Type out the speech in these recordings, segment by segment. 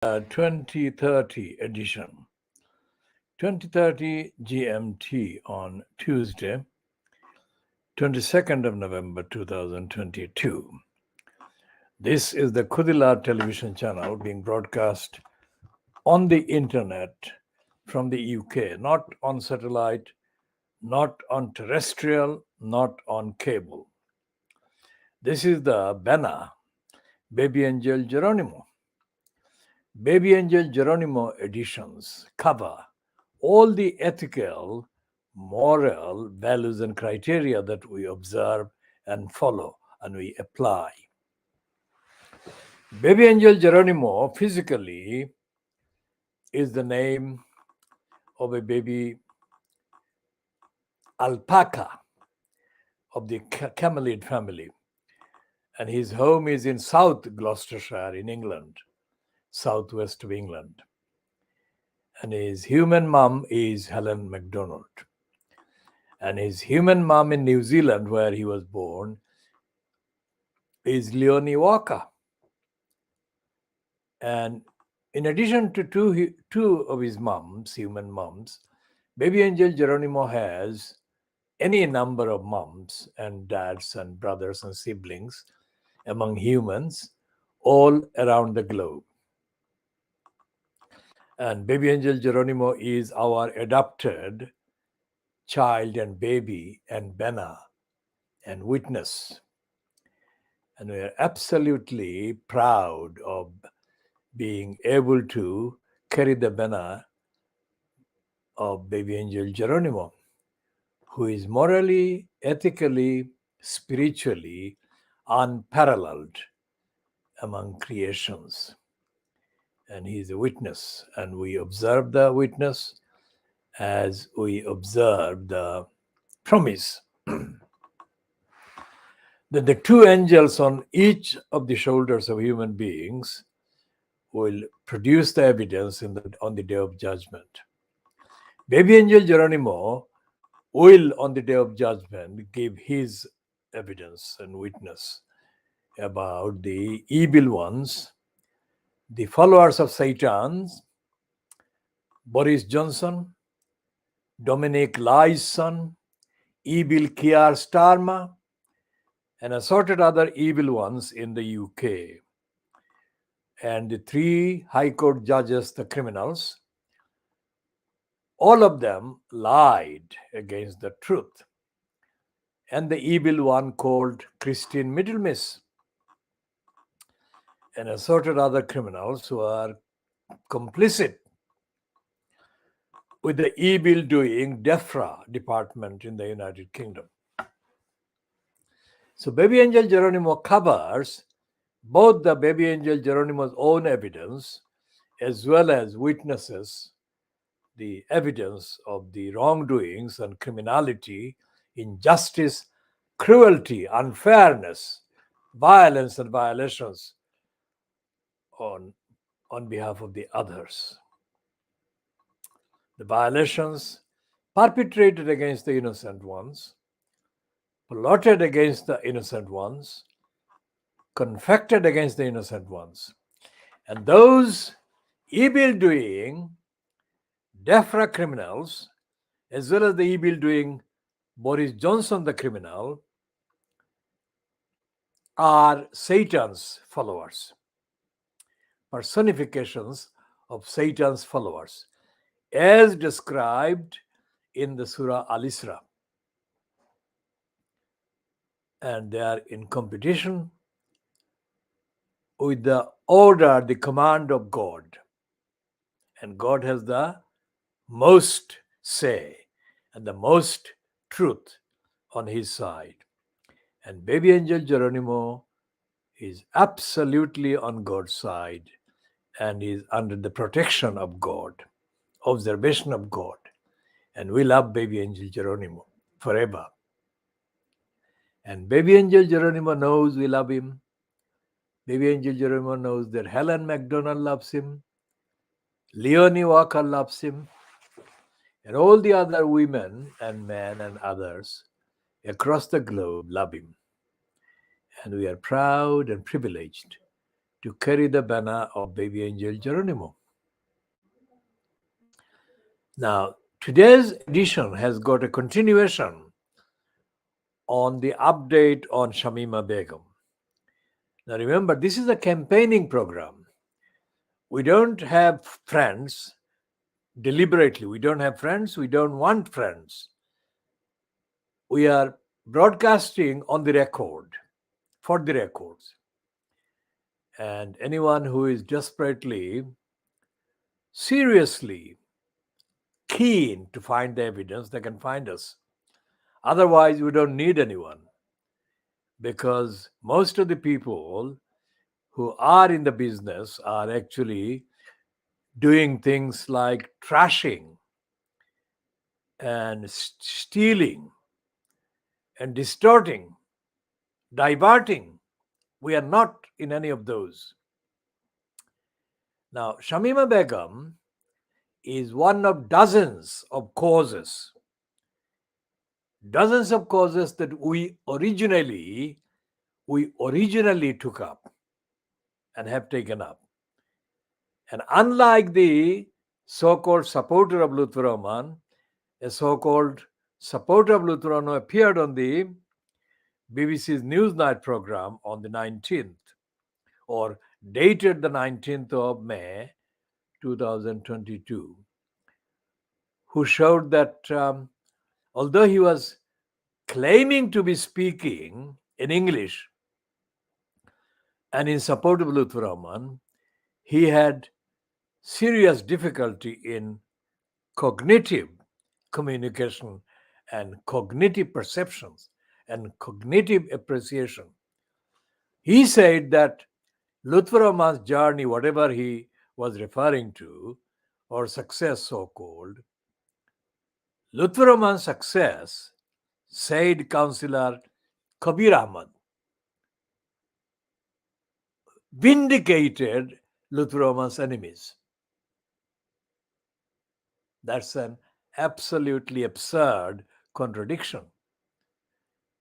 2030 edition. 2030 GMT on Tuesday, 22nd of November 2022. This is the Khoodeelaar television channel being broadcast on the internet from the UK, not on satellite, not on terrestrial, not on cable. This is the Bena, Baby Angel Geronimo. Baby Angel Geronimo editions cover all the ethical, moral values and criteria that we observe and follow and we apply. Baby Angel Geronimo physically is the name of a baby alpaca of the camelid family, and his home is in South Gloucestershire in England, southwest of England. And his human mum is Helen MacDonald. And his human mum in New Zealand, where he was born, is Leonie Walker. And in addition to two of his mums, human mums, Baby Angel Geronimo has any number of mums and dads and brothers and siblings among humans all around the globe. And Baby Angel Geronimo is our adopted child and baby and Bena and witness. And we are absolutely proud of being able to carry the Bena of Baby Angel Geronimo, who is morally, ethically, spiritually unparalleled among creations. And he is a witness, and we observe the witness as we observe the promise that the two angels on each of the shoulders of human beings will produce the evidence on the day of judgment. Baby Angel Geronimo will, on the day of judgment, give his evidence and witness about the evil ones, the followers of Satan, Boris Johnson, Dominic Lai's son, evil Keir Starmer, and assorted other evil ones in the UK. And the three High Court judges, the criminals, all of them lied against the truth. And the evil one called Christine Middlemiss, and assorted other criminals who are complicit with the evil-doing DEFRA department in the United Kingdom. So Baby Angel Geronimo covers both the Baby Angel Geronimo's own evidence as well as witnesses the evidence of the wrongdoings and criminality, injustice, cruelty, unfairness, violence and violations on behalf of the others. The violations perpetrated against the innocent ones, plotted against the innocent ones, confected against the innocent ones. And those evil-doing DEFRA criminals, as well as the evil-doing Boris Johnson, the criminal, are Satan's followers, personifications of Satan's followers, as described in the Surah Al-Isra. And they are in competition with the order, the command of God. And God has the most say and the most truth on his side. And Baby Angel Geronimo is absolutely on God's side and is under the protection of God, observation of God. And we love Baby Angel Geronimo forever. And Baby Angel Geronimo knows we love him. Baby Angel Geronimo knows that Helen MacDonald loves him, Leonie Walker loves him, and all the other women and men and others across the globe love him. And we are proud and privileged to carry the banner of baby angel Geronimo. Now, today's edition has got a continuation on the update on Shamima Begum. Now, remember, this is a campaigning program. We don't have friends deliberately. We don't have friends. We don't want friends. We are broadcasting on the record, for the records. And anyone who is desperately, seriously keen to find the evidence, they can find us. Otherwise, we don't need anyone, because most of the people who are in the business are actually doing things like trashing and stealing and distorting, diverting. We are not in any of those. Now, Shamima Begum is one of dozens of causes that we originally took up and have taken up. And unlike the so-called supporter of Lutfur Rahman, a so-called supporter of Lutfur Rahman appeared on the BBC's Newsnight program on the 19th, or dated the 19th of May 2022, who showed that although he was claiming to be speaking in English and in support of Lutfur Rahman, he had serious difficulty in cognitive communication and cognitive perceptions and cognitive appreciation. He said that Lutfur Rahman's journey, whatever he was referring to, or success so-called, Lutfur Rahman's success, said Councillor Kabir Ahmad, vindicated Lutfur Rahman's enemies. That's an absolutely absurd contradiction,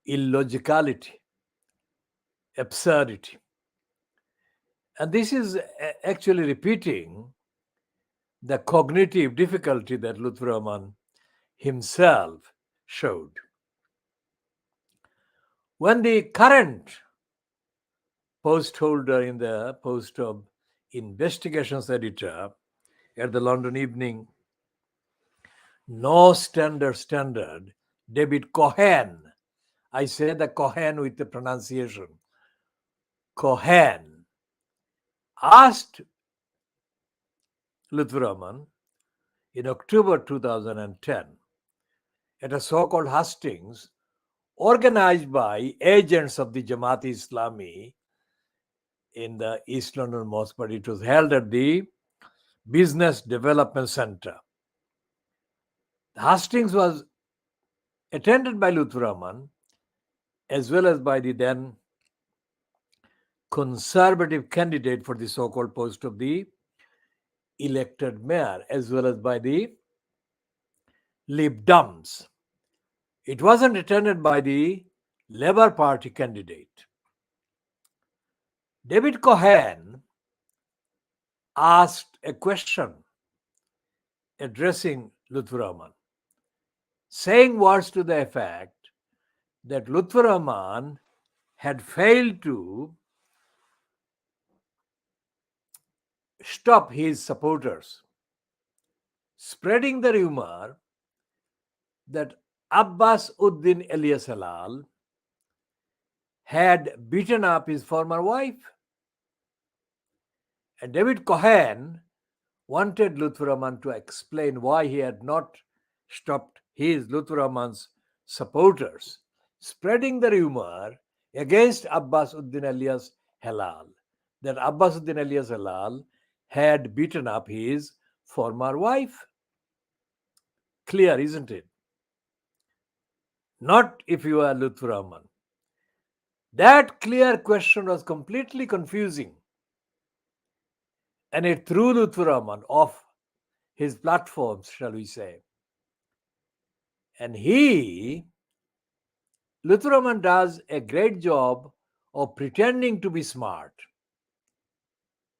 illogicality, absurdity. And this is actually repeating the cognitive difficulty that Lutfur Rahman himself showed. When the current post holder in the post of investigations editor at the London Evening, no standard, David Cohen, I say the Cohen with the pronunciation, Cohen, asked Lutfur Rahman in October 2010 at a so-called hustings organized by agents of the Jamaat-e-Islami in the East London Mosque, but it was held at the Business Development Centre. The hustings was attended by Lutfur Rahman as well as by the then conservative candidate for the so-called post of the elected mayor, as well as by the Lib Dems. It wasn't attended by the Labour Party candidate. David Cohen asked a question addressing Lutfur Rahman, saying words to the effect that Lutfur Rahman had failed to stop his supporters spreading the rumor that Abbas Uddin Elias Halal had beaten up his former wife. And David Cohen wanted Lutfur Rahman to explain why he had not stopped his, Lutfur Rahman's supporters, spreading the rumor against Abbas Uddin Elias Halal, that Abbas Uddin Elias Halal had beaten up his former wife. Clear, isn't it? Not if you are Lutfur Rahman. That clear question was completely confusing, and it threw Lutfur Rahman off his platforms, shall we say. And Lutfur Rahman does a great job of pretending to be smart.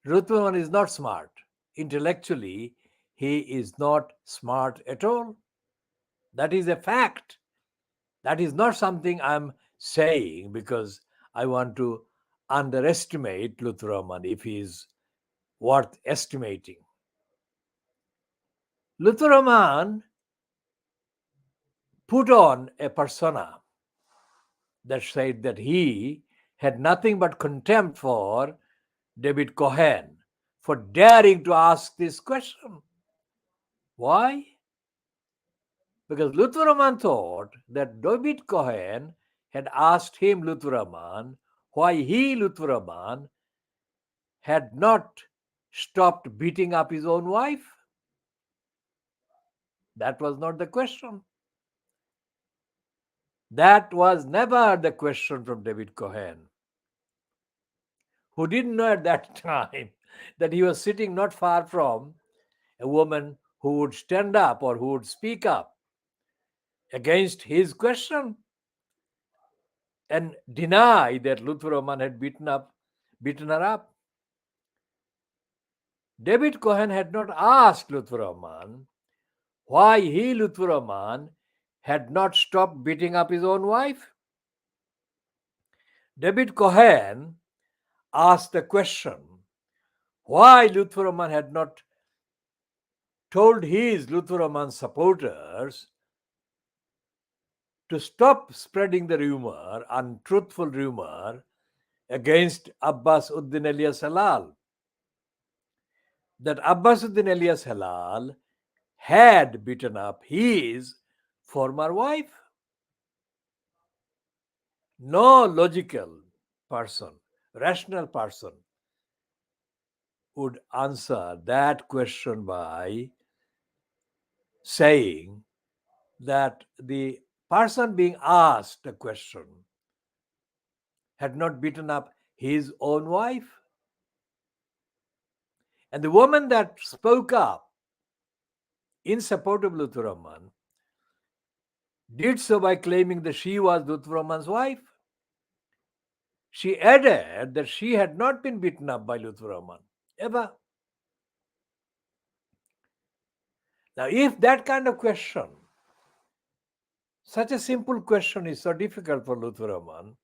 Luther Rahman is not smart. Intellectually, he is not smart at all. That is a fact. That is not something I'm saying because I want to underestimate Luther Rahman if he is worth estimating. Luther Rahman put on a persona that said that he had nothing but contempt for David Cohen for daring to ask this question. Why? Because Luther Rahman thought that David Cohen had asked him, Luther Rahman, why he, Luther Rahman, had not stopped beating up his own wife. That was not the question. That was never the question from David Cohen, who didn't know at that time that he was sitting not far from a woman who would stand up or who would speak up against his question and deny that Luther Rahman had beaten her up. David Cohen had not asked Luther Rahman why he, Luther Rahman, had not stopped beating up his own wife. David Cohen asked the question why Luther Rahman had not told his Luther Rahman supporters to stop spreading the rumor, untruthful rumor, against Abbas Uddin alias Halal. That Abbas Uddin alias Halal had beaten up his former wife. No logical person, rational person, would answer that question by saying that the person being asked a question had not beaten up his own wife. And the woman that spoke up in support of Luther Rahman did so by claiming that she was Luther Rahman's wife. She added that she had not been beaten up by Luther Rahman, ever. Now, if that kind of question, such a simple question, is so difficult for Luther Rahman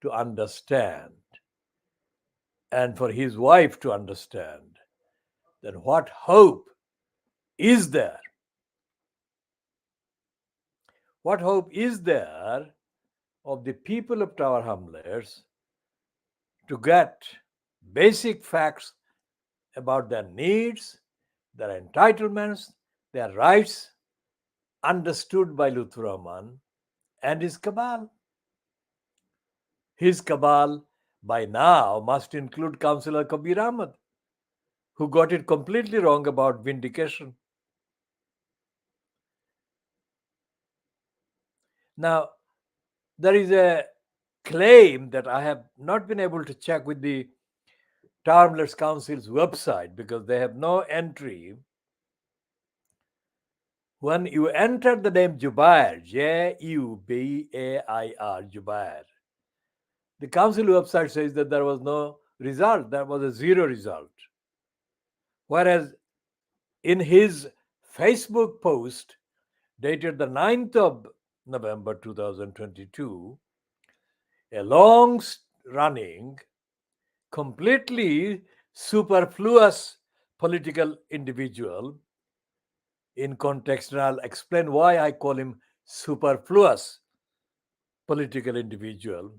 to understand and for his wife to understand, then what hope is there? What hope is there of the people of Tower Hamlets to get basic facts about their needs, their entitlements, their rights understood by Luther Rahman and his cabal? His cabal by now must include Councillor Kabir Ahmed, who got it completely wrong about vindication. Now, there is a claim that I have not been able to check with the Tower Hamlets Council's website because they have no entry. When you enter the name Jubair, Jubair, Jubair, the council website says that there was no result, there was a zero result. Whereas in his Facebook post dated the 9th of November 2022, a long running, completely superfluous political individual, in context, and I'll explain why I call him superfluous political individual,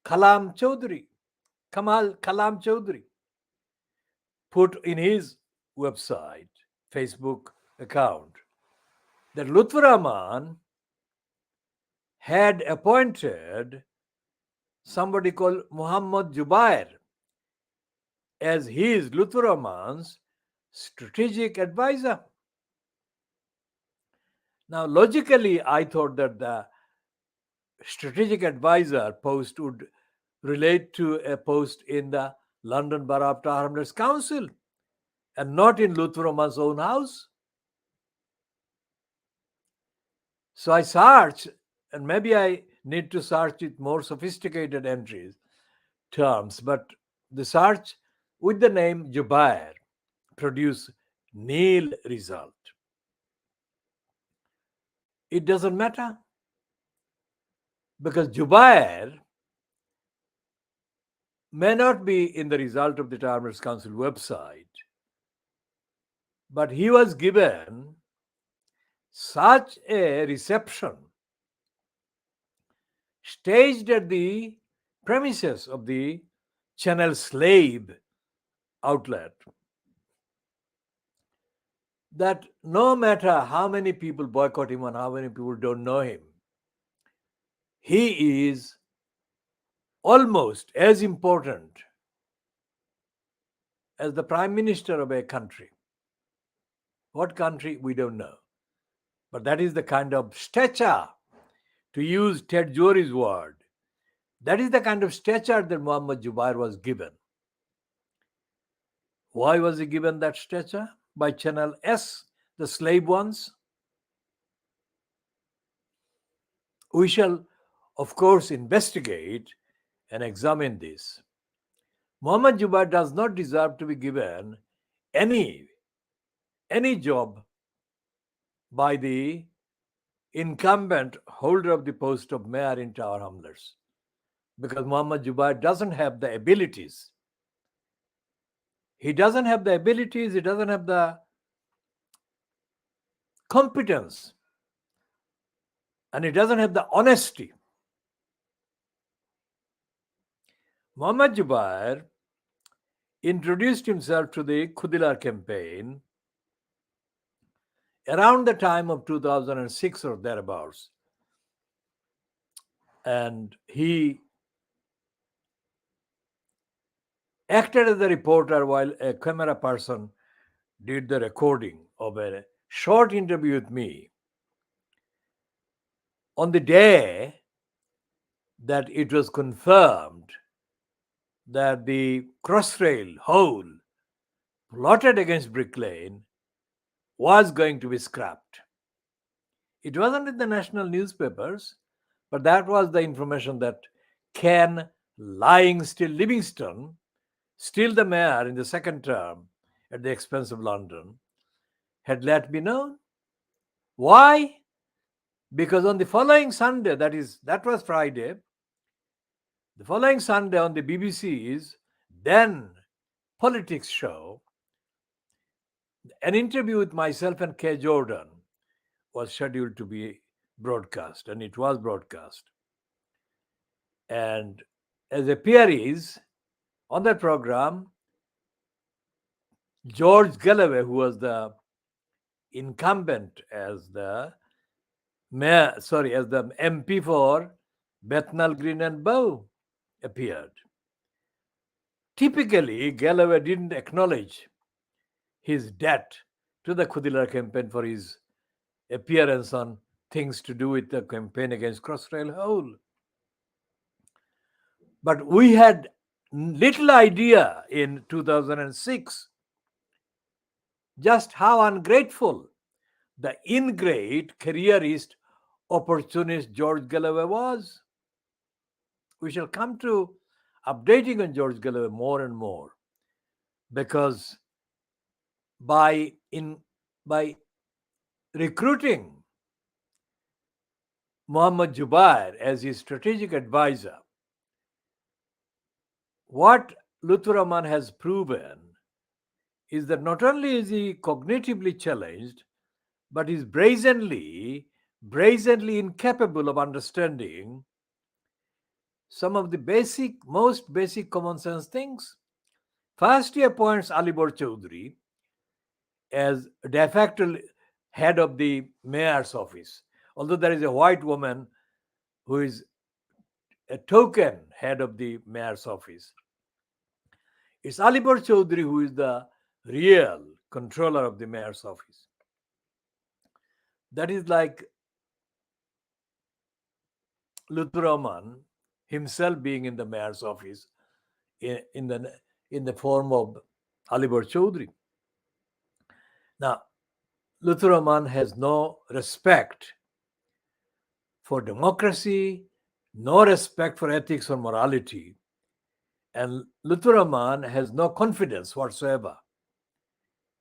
Kamal Kalam Chaudhary, put in his website, Facebook account, that Lutfer Rahman had appointed somebody called Muhammad Jubair as his, Lutfer Rahman's, strategic advisor. Now, logically, I thought that the strategic advisor post would relate to a post in the London Borough of Tower Hamlets Council and not in Lutfer Rahman's own house. So I searched, and maybe I need to search with more sophisticated entries, terms, but the search with the name Jubair produce nil result. It doesn't matter because Jubair may not be in the result of the Farmers Council website, but he was given such a reception staged at the premises of the Channel Slave outlet that no matter how many people boycott him and how many people don't know him, he is almost as important as the prime minister of a country. What country, we don't know. But that is the kind of stature, to use Ted Jory's word, that is the kind of stature that Muhammad Jubair was given. Why was he given that stature? By Channel S, the slave ones? We shall, of course, investigate and examine this. Muhammad Jubair does not deserve to be given any job by the incumbent holder of the post of mayor in Tower Hamlets, because Muhammad Jubair doesn't have the abilities. He doesn't have the abilities, he doesn't have the competence, and he doesn't have the honesty. Muhammad Jubair introduced himself to the Khoodeelaar campaign around the time of 2006 or thereabouts. And he acted as a reporter while a camera person did the recording of a short interview with me. On the day that it was confirmed that the Crossrail hole plotted against Brick Lane was going to be scrapped. It wasn't in the national newspapers, but that was the information that Ken Lying Still Livingston, still the mayor in the second term at the expense of London, had let me know. Why? Because on the following Sunday, that was Friday, the following Sunday on the BBC's then politics show, an interview with myself and Kay Jordan was scheduled to be broadcast, and it was broadcast. And as a peeries on that program, George Galloway, who was the incumbent as the MP for Bethnal Green and Bow, appeared. Typically, Galloway didn't acknowledge his debt to the Khoodeelaar campaign for his appearance on things to do with the campaign against Crossrail Hole. But we had little idea in 2006 just how ungrateful the ingrate, careerist, opportunist George Galloway was. We shall come to updating on George Galloway more and more, because by recruiting Muhammad Jubair as his strategic advisor, what Lutfur Rahman has proven is that not only is he cognitively challenged, but is brazenly incapable of understanding some of the most basic common sense things. First, he appoints Alibor Chaudhry as de facto head of the mayor's office, although there is a white woman who is a token head of the mayor's office. It's Alibor Chaudhry who is the real controller of the mayor's office. That is like Lutfur Rahman himself being in the mayor's office in the form of Alibor Chaudhry. Now, Lutfur Rahman has no respect for democracy, no respect for ethics or morality, And Lutfur Rahman has no confidence whatsoever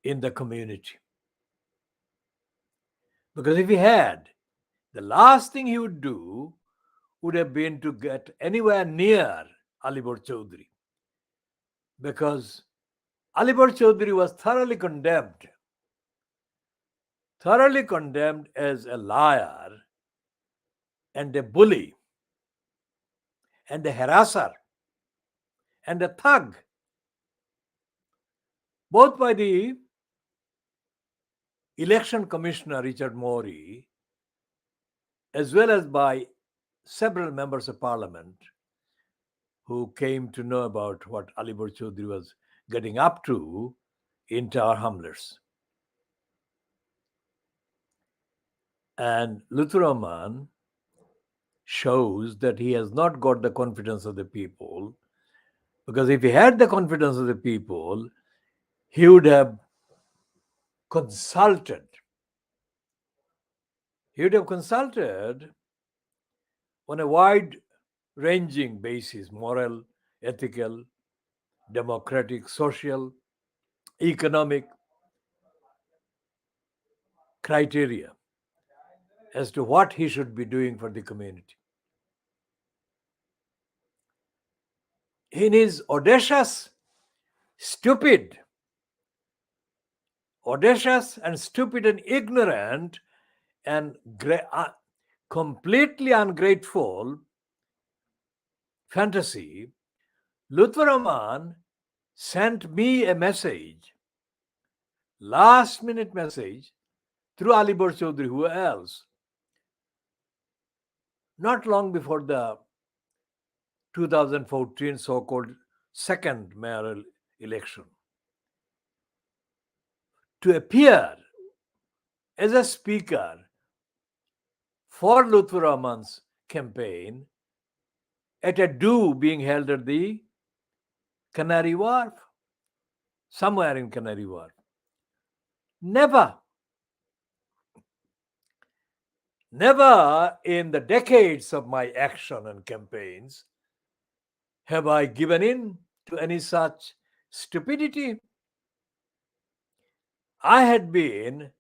in the community. Because if he had, the last thing he would do would have been to get anywhere near Alibor Chaudhry. Because Alibor Chaudhry was thoroughly condemned as a liar and a bully and a harasser and a thug, both by the election commissioner Richard Morey as well as by several members of parliament who came to know about what Alibor Chaudhry was getting up to in Tower Hamlets. And Lutfur Rahman shows that he has not got the confidence of the people, because if he had the confidence of the people, he would have consulted. He would have consulted on a wide-ranging basis, moral, ethical, democratic, social, economic criteria as to what he should be doing for the community. In his audacious and stupid and ignorant and completely ungrateful fantasy, Lutfur Rahman sent me a message, last minute message, through Alibor Chaudhry, who else, not long before the 2014 so-called second mayoral election, to appear as a speaker for Lutfur Rahman's campaign at a do being held at the Canary Wharf, somewhere in Canary Wharf. Never in the decades of my action and campaigns have I given in to any such stupidity. I had been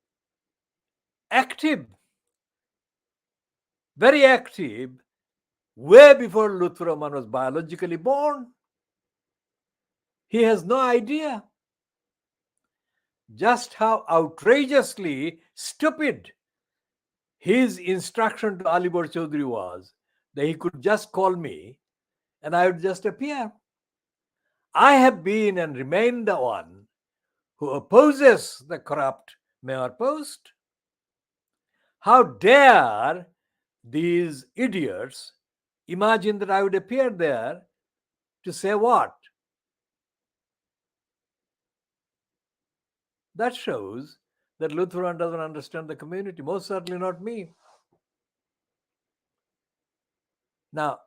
active, very active, way before Lutfur Rahman was biologically born. He has no idea just how outrageously stupid his instruction to Alibor Chaudhry was, that he could just call me and I would just appear. I have been and remain the one who opposes the corrupt mayor post. How dare these idiots imagine that I would appear there to say what? That shows that Lutfur Rahman doesn't understand the community, most certainly not me. Now,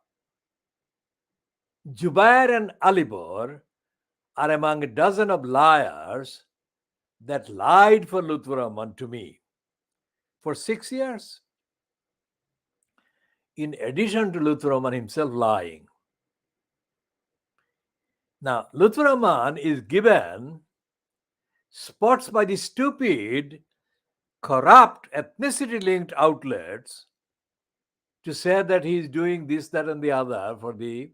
Jubair and Alibor are among a dozen of liars that lied for Lutfur Rahman to me for 6 years. In addition to Lutfur Rahman himself lying. Now, Lutfur Rahman is given spots by the stupid, corrupt, ethnicity-linked outlets to say that he is doing this, that, and the other for the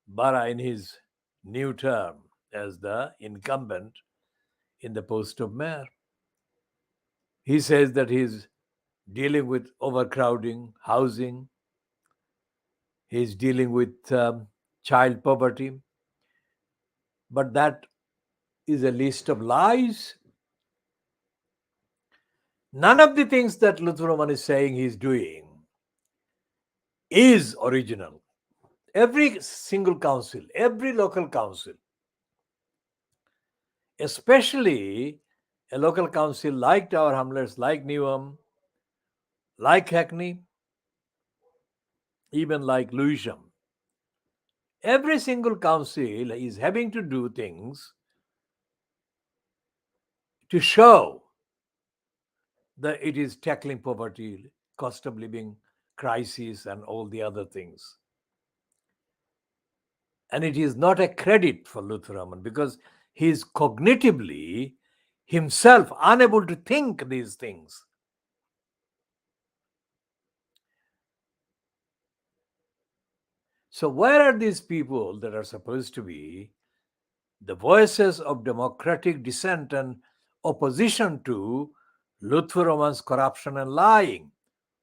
borough in his new term as the incumbent in the post of mayor. He says that he's dealing with overcrowding, housing, he's dealing with child poverty, but that is a list of lies. None of the things that Lutfur Rahman is saying he's doing is original. Every single council, every local council, especially a local council like Tower Hamlets, like Newham, like Hackney, even like Lewisham, every single council is having to do things to show that it is tackling poverty, cost of living crisis, and all the other things. And it is not a credit for Luther Raman because he is cognitively himself unable to think these things. So, where are these people that are supposed to be the voices of democratic dissent and opposition to Luther Raman's corruption and lying?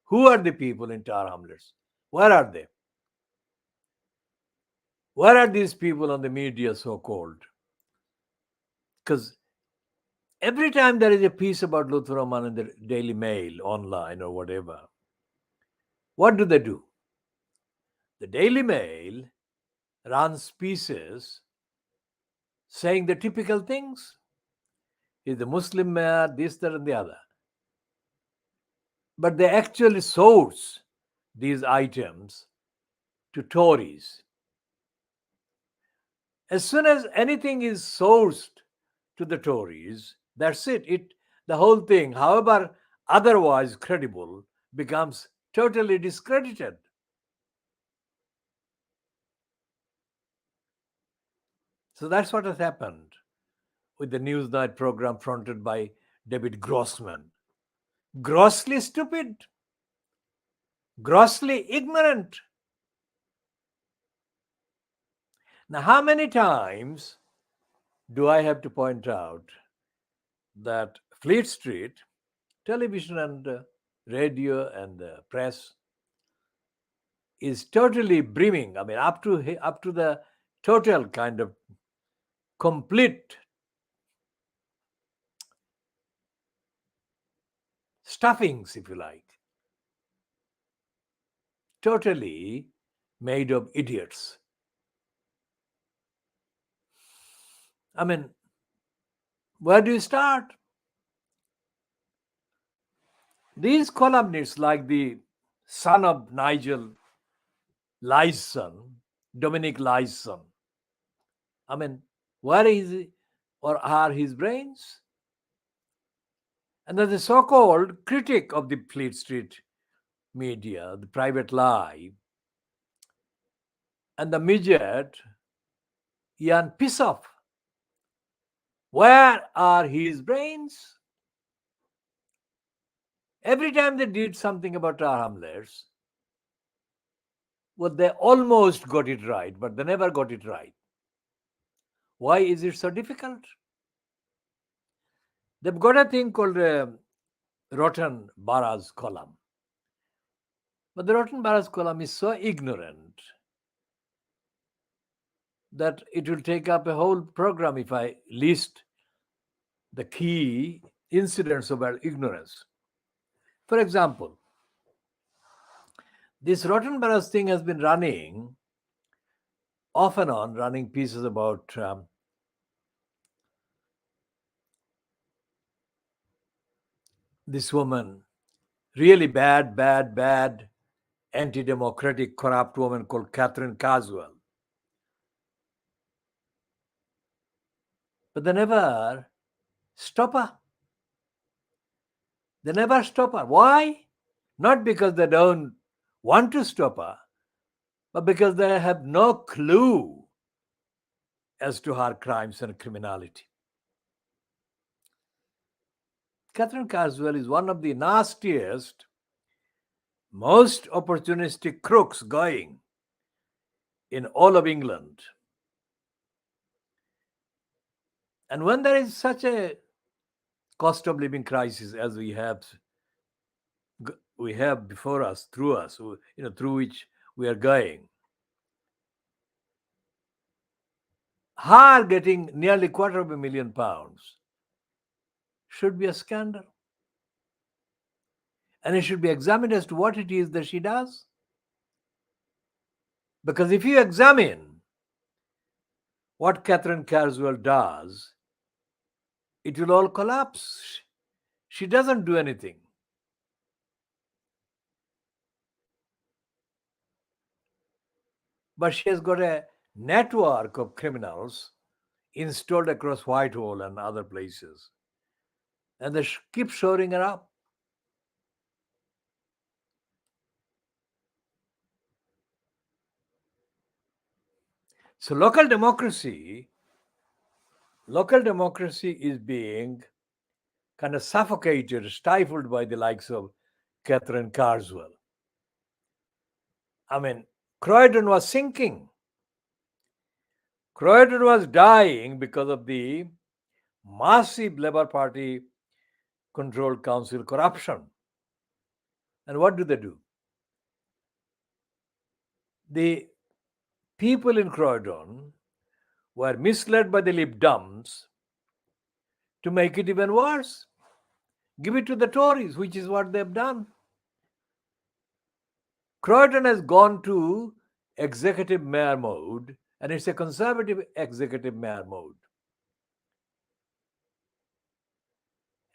Who are the people in Tar Hamlets? Where are they? Where are these people on the media, so called? Because every time there is a piece about Luther Raman in the Daily Mail, online or whatever, what do? The Daily Mail runs pieces saying the typical things. He's a Muslim mayor, this, that, and the other. But they actually source these items to Tories. As soon as anything is sourced to the Tories, that's it. The whole thing, however otherwise credible, becomes totally discredited. So that's what has happened with the Newsnight program fronted by David Grossman. Grossly stupid, grossly ignorant. Now, how many times do I have to point out that Fleet Street, television and radio and press, is totally brimming. I mean, up to the total kind of complete stuffings, if you like, totally made of idiots. I mean, where do you start? These columnists, like the son of Nigel Lyson, Dominic Lyson, I mean, where is he, or are his brains? And then the so-called critic of the Fleet Street media, the private lie, and the midget, Ian Pissoff. Where are his brains? Every time they did something about Tar Hamlets, well, they almost got it right, but they never got it right. Why is it so difficult? They've got a thing called Rotten Bara's column. But the Rotten Bara's column is so ignorant that it will take up a whole program if I list the key incidents about ignorance. For example, this Rotten Bara's thing has been running off and on, running pieces about this woman, really bad, anti-democratic, corrupt woman called Catherine Caswell. But they never stop her. They never stop her. Why? Not because they don't want to stop her, but because they have no clue as to her crimes and criminality. Catherine Caswell is one of the nastiest, most opportunistic crooks going in all of England. And when there is such a cost of living crisis as we have before us, through which we are going, her getting nearly £250,000 should be a scandal. And it should be examined as to what it is that she does. Because if you examine what Catherine Caswell does, it will all collapse. She doesn't do anything. But she has got a network of criminals installed across Whitehall and other places. And they keep shoring her up. So local democracy is being kind of suffocated, stifled by the likes of Catherine Carswell. I mean, Croydon was sinking. Croydon was dying because of the massive Labour Party controlled council corruption. And what do? The people in Croydon were misled by the Lib Dems to make it even worse. Give it to the Tories, which is what they've done. Croydon has gone to executive mayor mode, and it's a conservative executive mayor mode.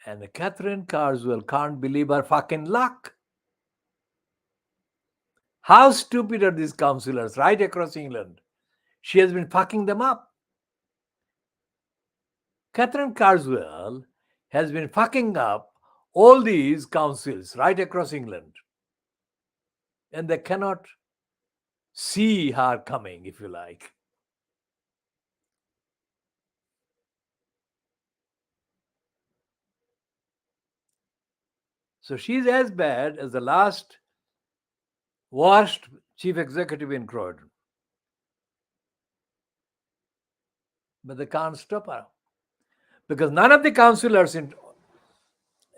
And Catherine Carswell can't believe her fucking luck. How stupid are these councillors right across England? She has been fucking them up. Catherine Carswell has been fucking up all these councils right across England. And they cannot see her coming, if you like. So she's as bad as the last worst chief executive in Croydon. But they can't stop her. Because none of the councillors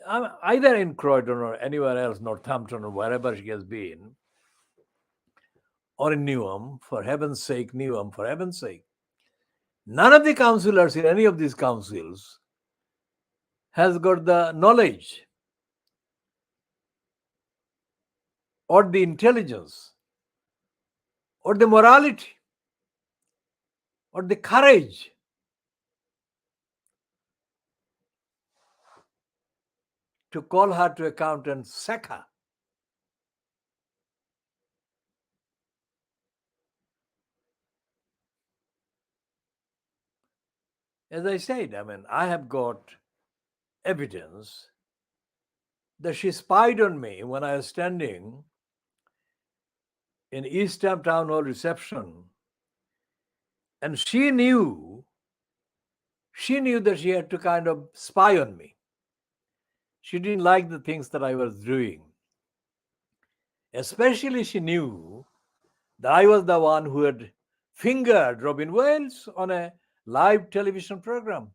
either in Croydon or anywhere else, Northampton or wherever she has been, or in Newham, for heaven's sake, none of the councillors in any of these councils has got the knowledge or the intelligence or the morality or the courage to call her to account and sack her. As I said, I have got evidence that she spied on me when I was standing in East Ham Town Hall reception, and she knew that she had to kind of spy on me. She didn't like the things that I was doing. Especially she knew that I was the one who had fingered Robin Wales on a live television program.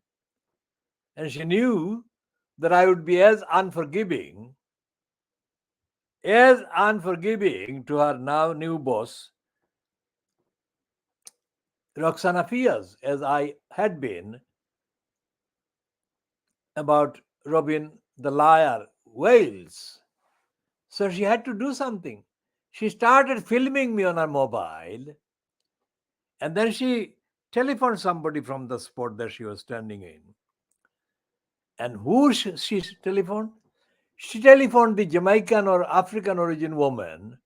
And she knew that I would be as unforgiving to her now new boss, Roxana Fias, as I had been about Robin the Liar Wales. So she had to do something. She started filming me on her mobile, and then she telephoned somebody from the spot that she was standing in. And who she telephoned? She telephoned the Jamaican or African origin woman,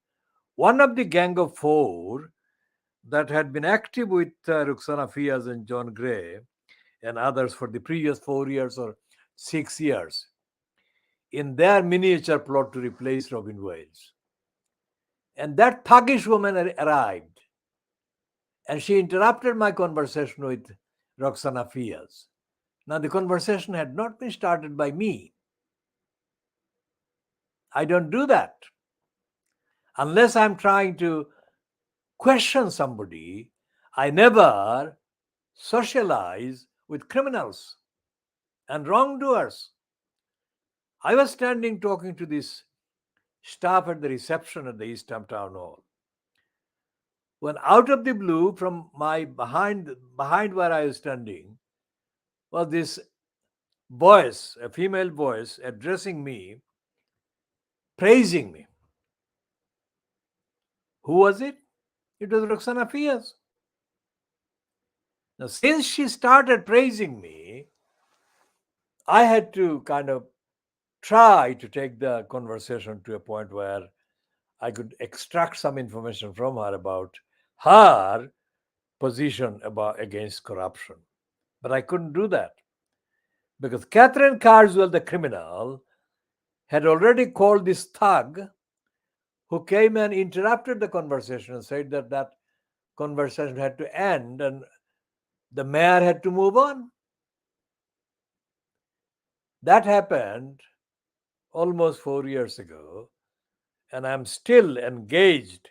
one of the gang of four that had been active with Roxana Fias and John Gray and others for the previous 4 years or 6 years in their miniature plot to replace Robin Wales. And that thuggish woman arrived, and she interrupted my conversation with Roxana Fias. Now, the conversation had not been started by me. I don't do that. Unless I'm trying to question somebody, I never socialize with criminals and wrongdoers. I was standing talking to this staff at the reception at the East Ham Town Hall, when out of the blue, from my behind where I was standing, was this voice, a female voice, addressing me, praising me. Who was it? It was Roxana Fias. Now, since she started praising me, I had to kind of try to take the conversation to a point where I could extract some information from her about her position against corruption. But I couldn't do that because Catherine Carswell, the criminal, had already called this thug who came and interrupted the conversation and said that conversation had to end and the mayor had to move on. That happened almost 4 years ago, and I'm still engaged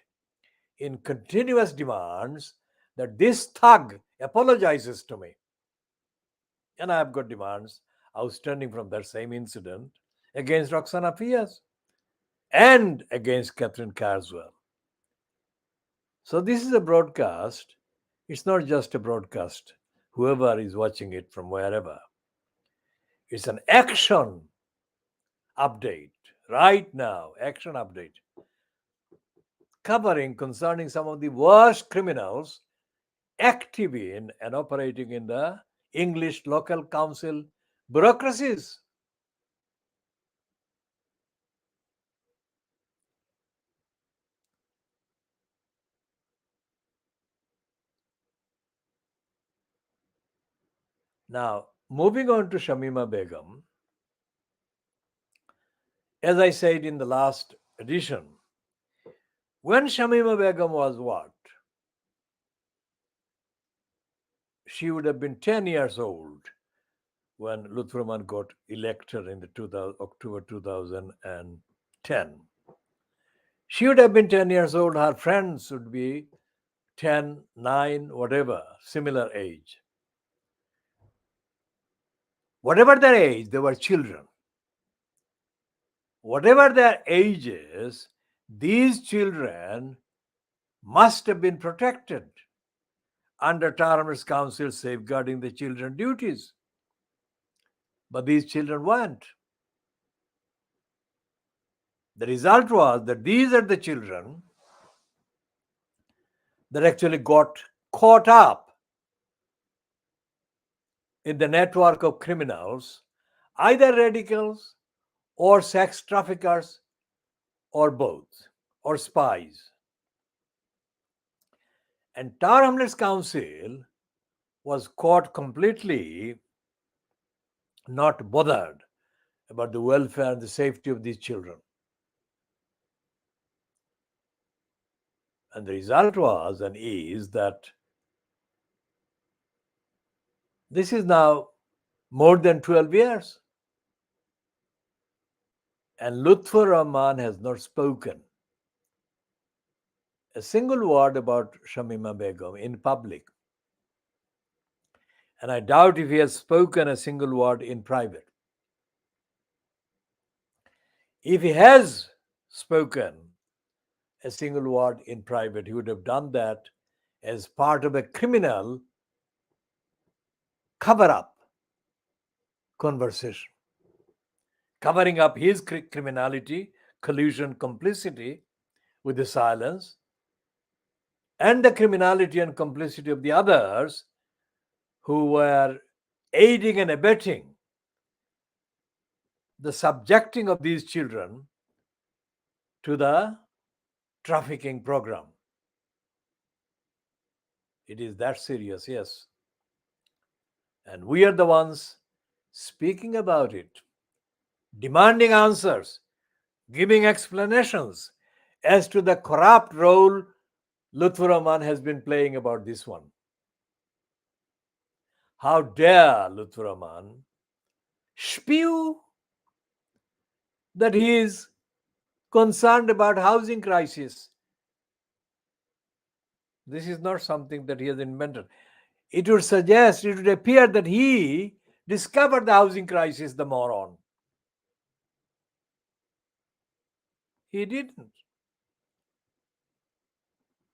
in continuous demands that this thug apologizes to me. And I've got demands outstanding from that same incident against Roxana Fias and against Catherine Carswell. So this is a broadcast. It's not just a broadcast, whoever is watching it from wherever. It's an action update right now, action update, covering concerning some of the worst criminals active in and operating in the English local council bureaucracies. Now, moving on to Shamima Begum, as I said in the last edition, when Shamima Begum was what? She would have been 10 years old when Lutfur Rahman got elected in the October 2010. She would have been 10 years old. Her friends would be 10, 9, whatever, similar age. Whatever their age, they were children. Whatever their ages, these children must have been protected under Township Council safeguarding the children duties. But these children weren't. The result was that these are the children that actually got caught up in the network of criminals, either radicals or sex traffickers or both, or spies. And Tower Hamlets Council was caught completely not bothered about the welfare and the safety of these children. And the result was and is that this is now more than 12 years. And Lutfur Rahman has not spoken a single word about Shamima Begum in public. And I doubt if he has spoken a single word in private. If he has spoken a single word in private, he would have done that as part of a criminal cover-up conversation, covering up his criminality, collusion, complicity with the silence, and the criminality and complicity of the others who were aiding and abetting the subjecting of these children to the trafficking program. It is that serious, yes. And we are the ones speaking about it, demanding answers, giving explanations as to the corrupt role Lutfur Rahman has been playing about this one. How dare Lutfur Rahman spew that he is concerned about housing crisis. This is not something that he has invented. It would suggest, it would appear that he discovered the housing crisis, the moron. He didn't.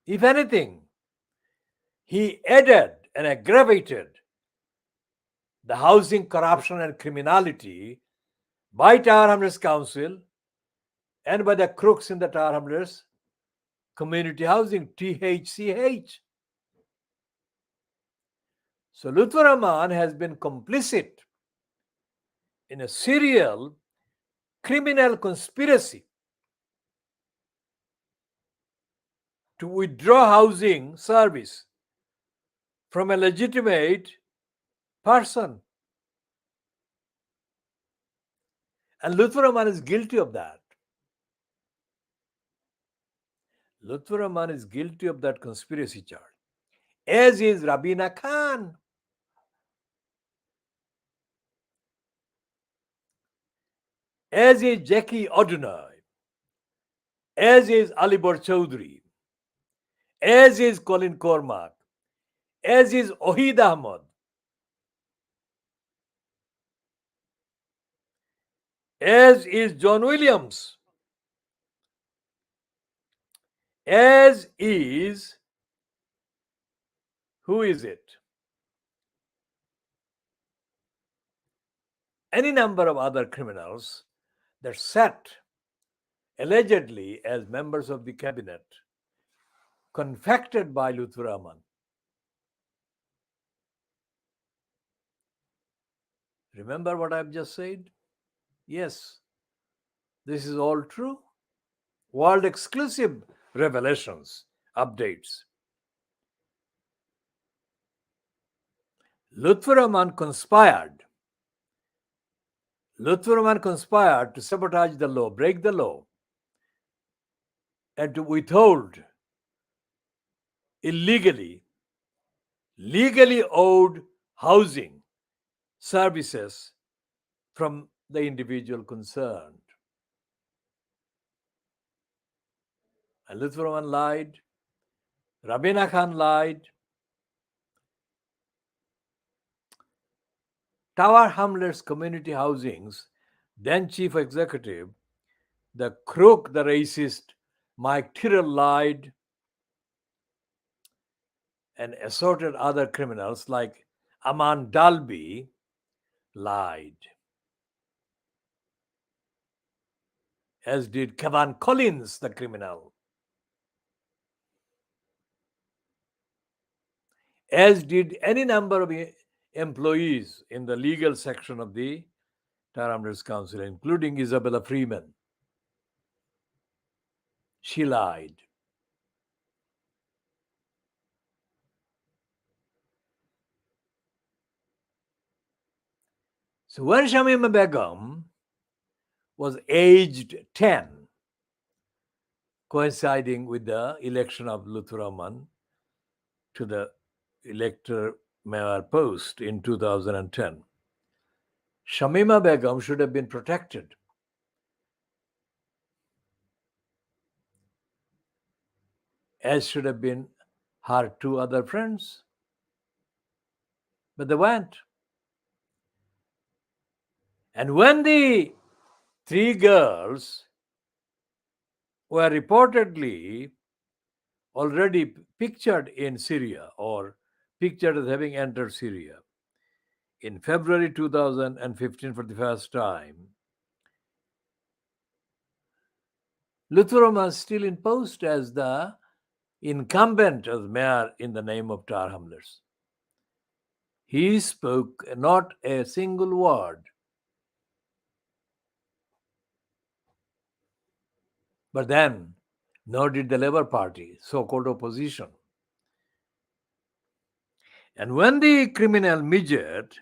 If anything, he added and aggravated the housing corruption and criminality by Tower Hamlets Council and by the crooks in the Tower Hamlets community housing, THCH. So Lutfur Rahman has been complicit in a serial criminal conspiracy to withdraw housing service from a legitimate person. And Lutfur Rahman is guilty of that. Lutfur Rahman is guilty of that conspiracy charge. as is Rabina Khan, as is Jackie Odunai, as is Alibor Chaudhry, as is Colin Cormack, as is Ohid Ahmad, as is John Williams, as is, who is it? Any number of other criminals that sat allegedly as members of the cabinet confected by Lutfur Rahman. Remember what I've just said? Yes, this is all true. World exclusive revelations, updates. Lutfur Rahman conspired. Lutfur Rahman conspired to sabotage the law, break the law, and to withhold illegally, legally owed housing services from the individual concerned. And Lutfur Rahman lied, Rabina Khan lied, Tower Hamlets Community Housings, then chief executive, the crook, the racist Mike Tyrrell lied, and assorted other criminals like Aman Dalby lied, as did Kevin Collins, the criminal, as did any number of employees in the legal section of the Tower Hamlets Council, including Isabella Freeman. She lied. So when Shamima Begum was aged 10, coinciding with the election of Lutfur Rahman to the elector mayor post in 2010, Shamima Begum should have been protected. As should have been her two other friends. But they weren't. And when the three girls were reportedly already pictured in Syria or pictured as having entered Syria in February 2015 for the first time, Lutfur Rahman was still in post as the incumbent as mayor in the name of Tower Hamlets. He spoke not a single word. But then, nor did the Labour Party, so-called opposition. And when the criminal midget,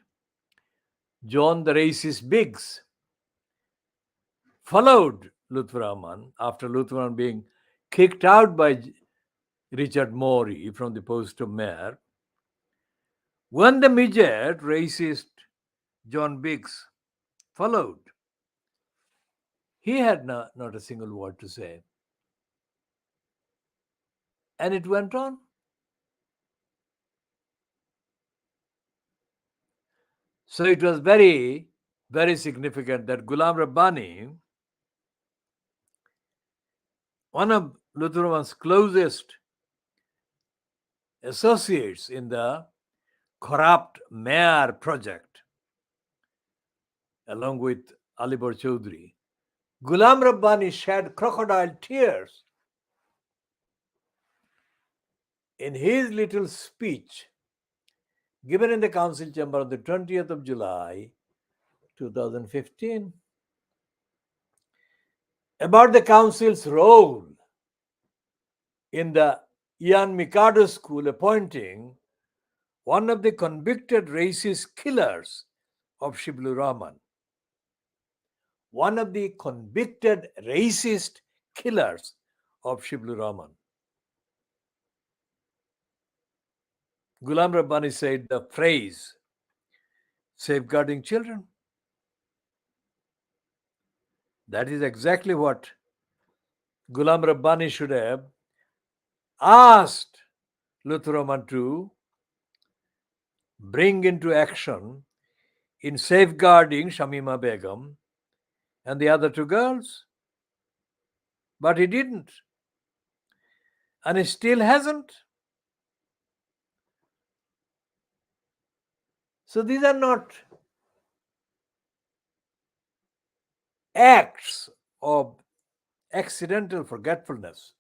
John the racist Biggs, followed Lutfur Rahman after Lutfur Rahman being kicked out by Richard Morey from the post of mayor, when the midget racist John Biggs followed, he had not a single word to say. And it went on. So it was very, very significant that Ghulam Rabbani, one of Lutfur Rahman's closest associates in the corrupt mayor project, along with Alibor Chaudhry, Ghulam Rabbani shed crocodile tears in his little speech given in the council chamber on the 20th of July 2015 about the council's role in the Ian Mikado School appointing one of the convicted racist killers of Shiblu Rahman. One of the convicted racist killers of Shiblu Rahman. Ghulam Rabbani said the phrase safeguarding children. That is exactly what Ghulam Rabbani should have asked Luther Rahman to bring into action in safeguarding Shamima Begum and the other two girls. But he didn't. And he still hasn't. So these are not acts of accidental forgetfulness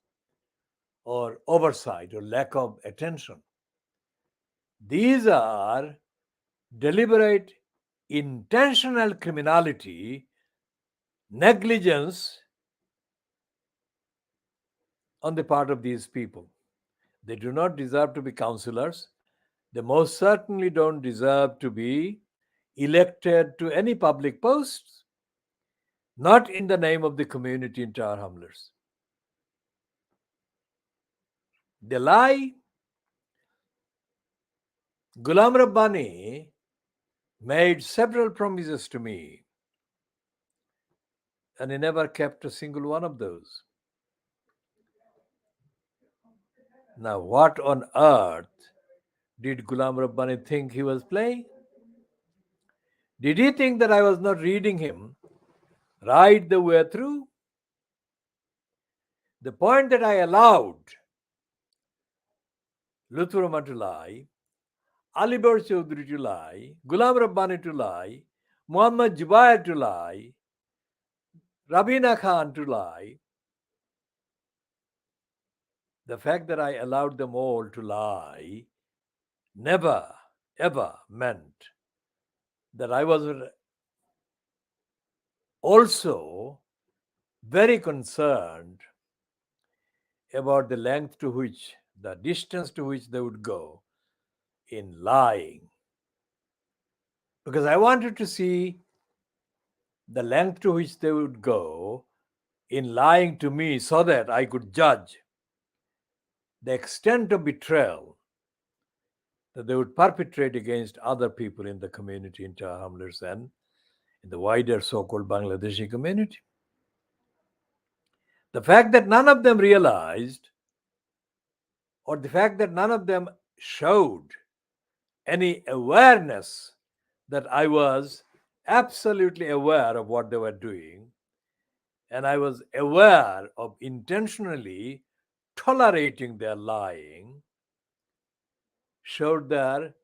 or oversight or lack of attention. These are deliberate, intentional criminality, negligence on the part of these people. They do not deserve to be counselors. They most certainly don't deserve to be elected to any public posts, not in the name of the community in Tower Hamlets. They lie. Ghulam Rabbani made several promises to me, and he never kept a single one of those. Now, what on earth did Ghulam Rabbani think he was playing? Did he think that I was not reading him right the way through? The point that I allowed Luther Rahman to lie, Alibar Chaudhry to lie, Ghulam Rabbani to lie, Muhammad Jubair to lie, Rabina Khan to lie, the fact that I allowed them all to lie never, ever meant that I was also very concerned about the length to which, the distance to which they would go in lying. Because I wanted to see the length to which they would go in lying to me so that I could judge the extent of betrayal that they would perpetrate against other people in the community in Tower Hamlets and in the wider so-called Bangladeshi community. The fact that none of them realized, or the fact that none of them showed any awareness that I was absolutely aware of what they were doing, and I was aware of intentionally tolerating their lying, showed their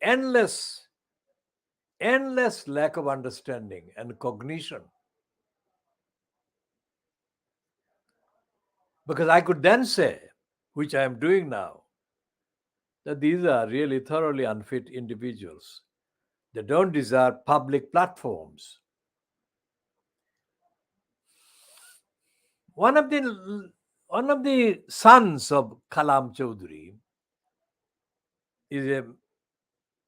endless lack of understanding and cognition. Because I could then say, which I am doing now, that these are really thoroughly unfit individuals. They don't deserve public platforms. One of the sons of Kalam Chaudhry is a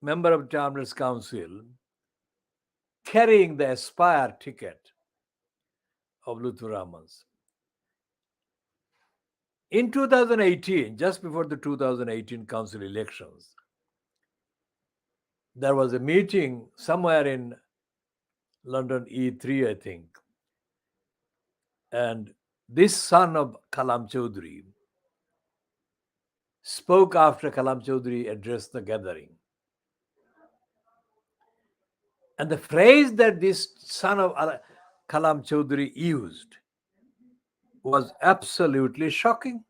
member of Chamberlain's Council carrying the Aspire ticket of Luther Rahman's. In 2018, just before the 2018 council elections, there was a meeting somewhere in London E3, I think. And this son of Kalam Chaudhry spoke after Kalam Chaudhry addressed the gathering. And the phrase that this son of Kalam Chaudhry used was absolutely shocking.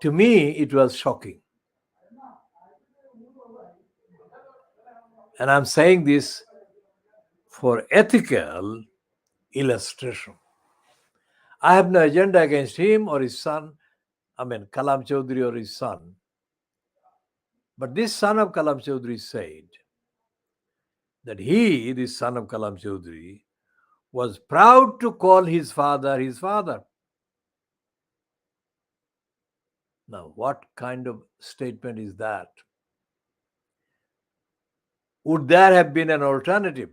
To me, it was shocking. And I'm saying this for ethical illustration. I have no agenda against him or his son, Kalam Chaudhry or his son. But this son of Kalam Chaudhry said that he, this son of Kalam Chaudhry, was proud to call his father his father. Now, what kind of statement is that? Would there have been an alternative?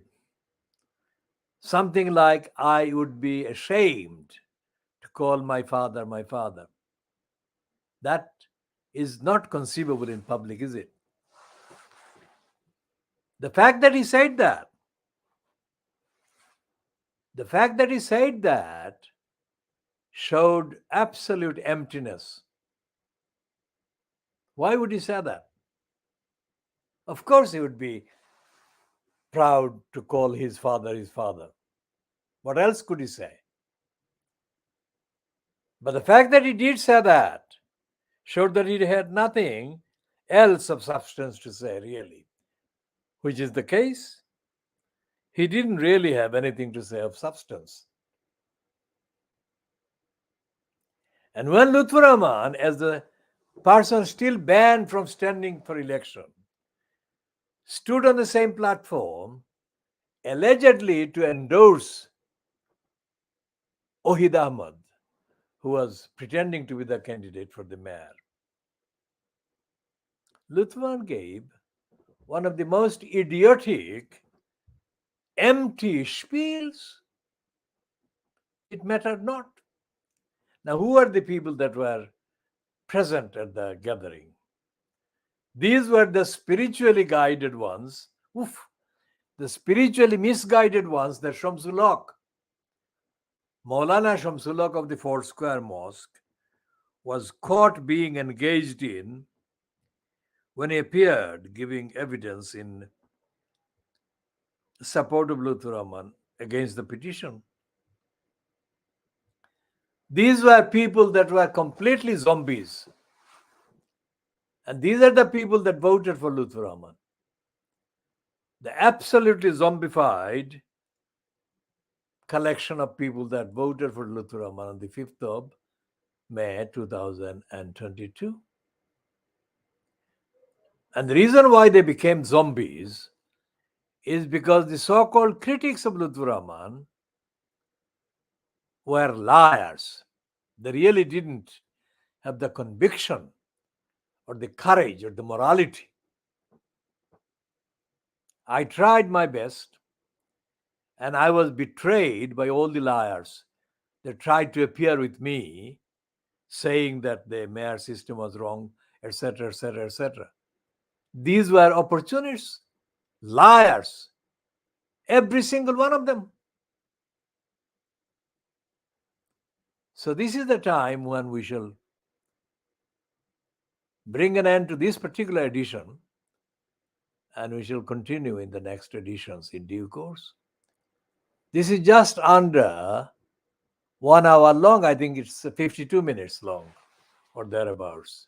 Something like, I would be ashamed to call my father my father. That is not conceivable in public, is it? The fact that he said that, the fact that he said that showed absolute emptiness. Why would he say that? Of course, he would be proud to call his father his father. What else could he say? But the fact that he did say that showed that he had nothing else of substance to say, really, which is the case. He didn't really have anything to say of substance. And when Lutfur Rahman, as the person still banned from standing for election, stood on the same platform, allegedly to endorse Ohid Ahmad, who was pretending to be the candidate for the mayor, Lutfur gave one of the most idiotic, empty spiels. It mattered not. Now, who are the people that were present at the gathering? These were the spiritually guided ones. The spiritually misguided ones, the Shamsul Haq. Maulana Shamsul Haq of the Four Square Mosque was caught being engaged in when he appeared giving evidence in support of Lutfur Rahman against the petition. These were people that were completely zombies. And these are the people that voted for Lutfur Rahman. The absolutely zombified collection of people that voted for Lutfur Rahman on the 5th of May 2022. And the reason why they became zombies is because the so-called critics of Lutfur Rahman were liars. They really didn't have the conviction or the courage or the morality. I tried my best, and I was betrayed by all the liars that tried to appear with me saying that the mayor system was wrong, etc., etc., etc. These were opportunists, liars, every single one of them. So this is the time when we shall bring an end to this particular edition, and we shall continue in the next editions in due course. This is just under 1 hour long. I think it's 52 minutes long or thereabouts.